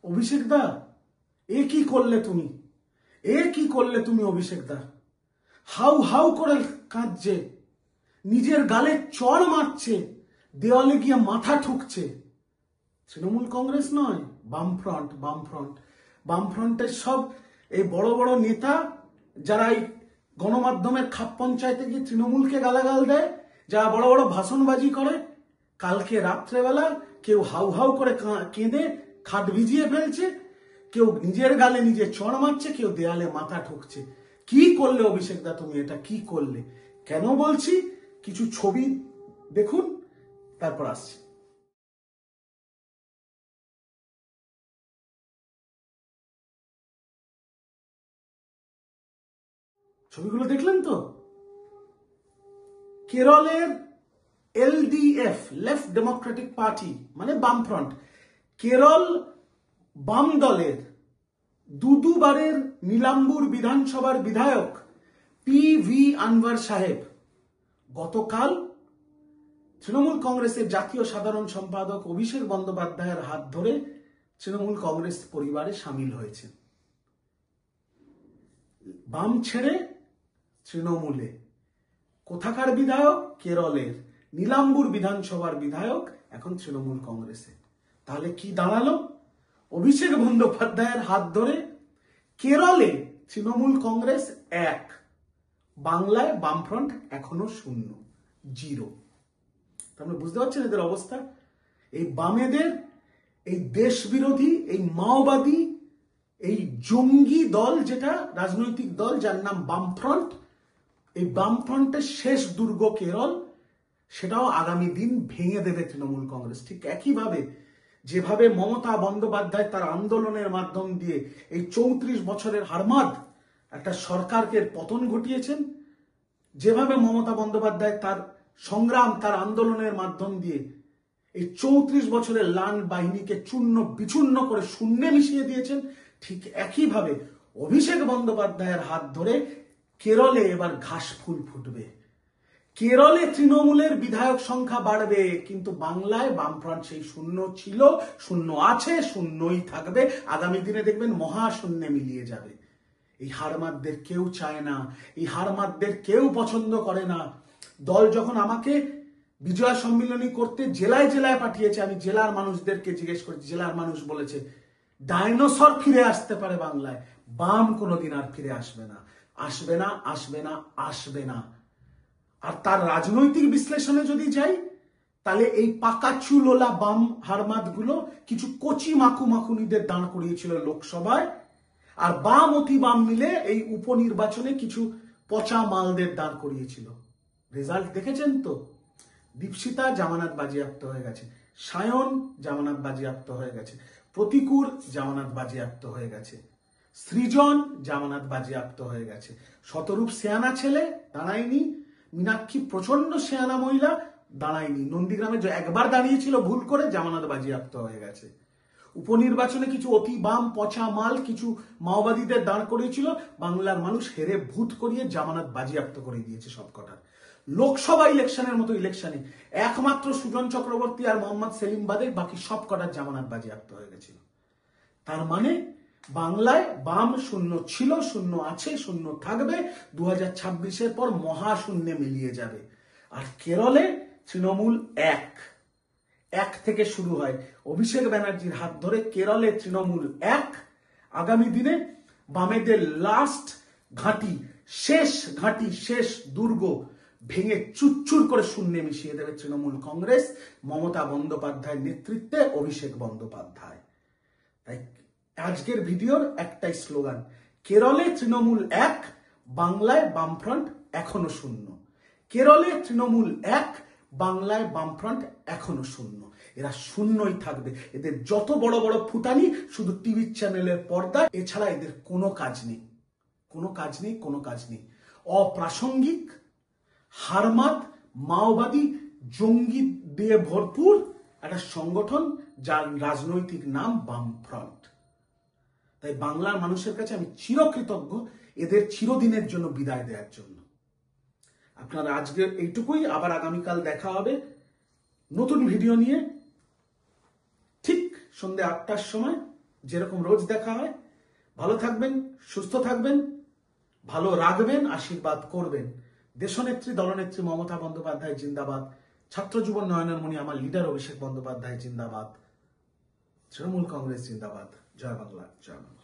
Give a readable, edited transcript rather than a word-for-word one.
অভিষেক দা, এ কি করলে তুমি? এ কি করলে তুমি অভিষেক দা? হাউ হাউ করে কাঁদছে, নিজের গালে চড় মারছে, দেওয়ালে গিয়ে মাথা ঠুকছে। তৃণমূল কংগ্রেস নয়, বামফ্রন্ট। বামফ্রন্টের সব এই বড় বড় নেতা যারা এই গণমাধ্যমের খাপ পঞ্চায়েতে গিয়ে তৃণমূলকে গালাগাল দেয়, যারা বড় বড় ভাষণবাজি করে, কালকে রাত্রেবেলা কেউ হাউ হাউ করে কেঁদে খাট ভিজিয়ে ফেলছে, কেউ নিজের গালে নিজে চড় মারছে, কেউ দেয়ালে মাথা ঠুকছে। কি করলে অভিষেক দা তুমি? এটা কি করলে? কেন বলছি, কিছু ছবি দেখুন, তারপর আসছি। ছবিগুলো দেখলেন তো? কেরলের এলডিএফ, লেফট ডেমোক্রেটিক পার্টি মানে বামফ্রন্ট, কেরল বাম দলের দুবারের নীলাম্বুর বিধানসভার বিধায়ক PV আনওয়ার সাহেব গতকাল তৃণমূল কংগ্রেসের জাতীয় সাধারণ সম্পাদক অভিষেক বন্দ্যোপাধ্যায়ের হাত ধরে তৃণমূল কংগ্রেস পরিবারে সামিল হয়েছেন। বাম ছেড়ে তৃণমূলে। কোথাকার বিধায়ক? কেরলের নীলাম্বুর বিধানসভার বিধায়ক এখন তৃণমূল কংগ্রেসে। তাহলে কি দাঁড়ালো? অভিষেক বন্দ্যোপাধ্যায়ের হাত ধরে কেরলে তৃণমূল কংগ্রেস 1, বাংলায় বামফ্রন্ট এখনো 0। তাহলে বুঝতে পারছেন এদের অবস্থা? এই বামেদের, এই দেশ বিরোধী, এই মাওবাদী, এই জঙ্গি দল, যেটা রাজনৈতিক দল যার নাম বামফ্রন্ট, এই বামফ্রন্টের শেষ দুর্গ কেরল, সেটাও আগামী দিন ভেঙে দেবে তৃণমূল কংগ্রেস। ঠিক একইভাবে যেভাবে মমতা বন্দ্যোপাধ্যায় তার আন্দোলনের মাধ্যম দিয়ে এই 34 বছরের হারমাদ একটা সরকারকে পতন ঘটিয়েছেন, যেভাবে মমতা বন্দ্যোপাধ্যায় তার সংগ্রাম, তার আন্দোলনের মাধ্যম দিয়ে এই 34 বছরের লান বাহিনীকে চূর্ণ বিচূর্ণ করে শূন্যে মিশিয়ে দিয়েছেন, ঠিক একইভাবে অভিষেক বন্দ্যোপাধ্যায়ের হাত ধরে কেরলে এবার ঘাস ফুল ফুটবে। কেরলে তৃণমূলের বিধায়ক সংখ্যা বাড়বে, কিন্তু বাংলায় বামফ্রন্ট সেই 0 ছিল, 0 আছে, 0ই থাকবে। আগামী দিনে দেখবেন মহাশূন্যে মিলিয়ে যাবে। এই হারমাদদের কেউ চায় না, এই হারমাদদের কেউ পছন্দ করে না। দল যখন আমাকে বিজয় সম্মিলনী করতে জেলায় জেলায় পাঠিয়েছে, আমি জেলার মানুষদেরকে জিজ্ঞেস করেছি, জেলার মানুষ বলেছে ডাইনোসর ফিরে আসতে পারে বাংলায়, বাম কোনোদিন আর ফিরে আসবে না, আসবে না, আসবে না, আসবে না। আর তার রাজনৈতিক বিশ্লেষণে যদি যাই, তাহলে এই পাকা চুলোলা বাম হারমাদগুলো কিছু কচি মাখুনিদের দাঁড় করিয়েছিল লোকসভায়, আর বাম অতি বাম মিলে এই উপনির্বাচনে কিছু পচা মালদের দাঁড় করিয়েছিল। রেজাল্ট দেখেছেন তো? দীপশিতা জামানত বাজেয়াপ্ত হয়ে গেছে, সায়ন জামানত বাজেয়াপ্ত হয়ে গেছে, প্রতিকূল জামানত বাজেয়াপ্ত হয়ে গেছে, সৃজন জামানত বাজেয়াপ্ত হয়ে গেছে, শতরূপ সেয়ানা ছেলে দাঁড়ায়নি, মীনাক্ষী প্রচন্ড সেয়ানা মহিলা দাঁড়ায়নি, নন্দীগ্রামে একবার দাঁড়িয়েছিল ভুল করে, জামানত বাজেয়াপ্ত হয়ে গেছে। উপনির্বাচনে কিছু অতি বাম পচা মাল, কিছু মাওবাদীদের দাঁড় করিয়েছিল, বাংলার মানুষ হেরে ভূত করিয়ে জামানত বাজেয়াপ্ত করে দিয়েছে সবকটার। লোকসভা ইলেকশনের মতো ইলেকশনে একমাত্র সুজন চক্রবর্তী আর মোহাম্মদ সেলিম বাদে বাকি সবকটার জামানত বাজেয়াপ্ত হয়ে গেছিল। তার মানে বাংলায় বাম 0 ছিল, 0 আছে, 0 থাকবে, 2026-এর পর মহাশূন্যে মিলিয়ে যাবে। আর কেরলে তৃণমূল 1 থেকে শুরু হয়। অভিষেক ব্যানার্জির হাত ধরে কেরলে তৃণমূল 1, আগামী দিনে বামেদের লাস্ট ঘাঁটি, শেষ দুর্গ ভেঙে চুরচুর করে শূন্যে মিশিয়ে দেবে তৃণমূল কংগ্রেস, মমতা বন্দ্যোপাধ্যায়ের নেতৃত্বে অভিষেক বন্দ্যোপাধ্যায়। তাই আজকের ভিডিওর একটাই স্লোগান, কেরলে তৃণমূল 1, বাংলায় বামফ্রন্ট এখনো 0। কেরলে তৃণমূল 1, বাংলায় বামফ্রন্ট এখনো 0। এরা 0ই থাকবে। এদের যত বড় বড় ফুটানি শুধু টিভি চ্যানেলের পর্দায়, এছাড়া এদের কোনো কাজ নেই। অপ্রাসঙ্গিক, হারমাদ, মাওবাদী, জঙ্গি দিয়ে ভরপুর একটা সংগঠন যার রাজনৈতিক নাম বামফ্রন্ট। তাই বাংলার মানুষের কাছে আমি চিরকৃতজ্ঞ এদের চিরদিনের জন্য বিদায় দেওয়ার জন্য। আপনারা আজকের এইটুকুই, আবার আগামীকাল দেখা হবে নতুন ভিডিও নিয়ে, ঠিক সন্ধ্যে 8টার সময়। যেরকম রোজ দেখা হয়। ভালো থাকবেন, সুস্থ থাকবেন, ভালো রাখবেন, আশীর্বাদ করবেন। দেশনেত্রী দলনেত্রী মমতা বন্দ্যোপাধ্যায় জিন্দাবাদ। ছাত্র যুব নয়নের মণি আমার লিডার অভিষেক বন্দ্যোপাধ্যায় জিন্দাবাদ। তৃণমূল কংগ্রেস জিন্দাবাদ। জয় বাংলা, জয় বাংলা।